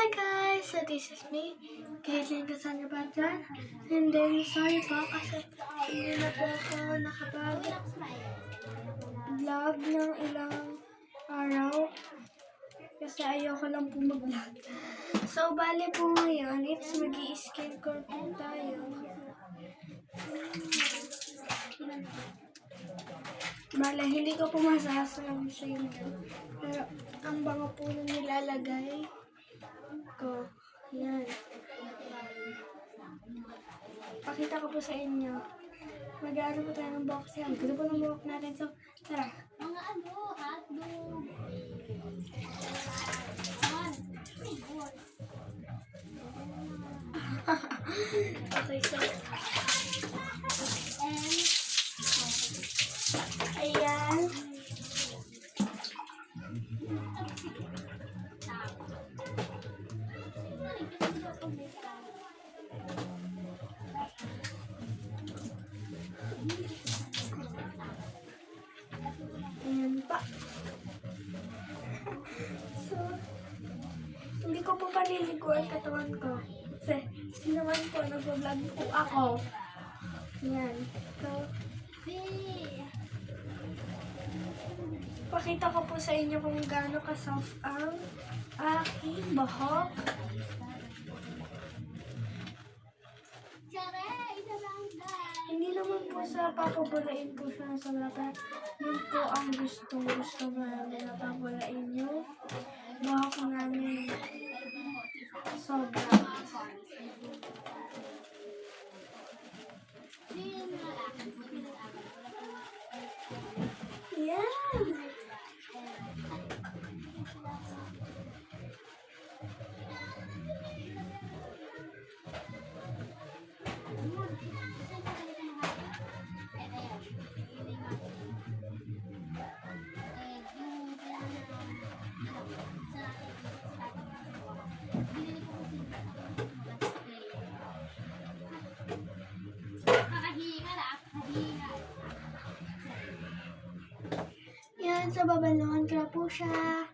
Hi guys! So this is me, Caitlin Cassandra Batran. And then sorry po kasi hindi na po ako nakapag-vlog ng ilang araw. Kasi ayoko lang po mag-vlog. So bale po ngayon, it's mag-i-skincare po tayo. Bale, hindi ko po masasabi sa inyo. Pero ang bango po na nilalagay ko. Yan. Pakita ko po sa inyo. Mag-aano po tayo ng box yan. Gusto po ng box natin. So, tara. Mga hotdog. Okay, so. Ayan. Ayan pa. So, hindi ko po paliliguan katawan ko. Kasi, naman po, nag-vlog po ako. Ayan. So, pakita ko po sa inyo kung gaano ka-soft ang aking buhok. Hindi naman po sa papabulain po siya sa sobra. Yun po ang gusto namin na papabulain yung buhok namin. Sobra. Yan! Yan, so babalungan ko na po siya.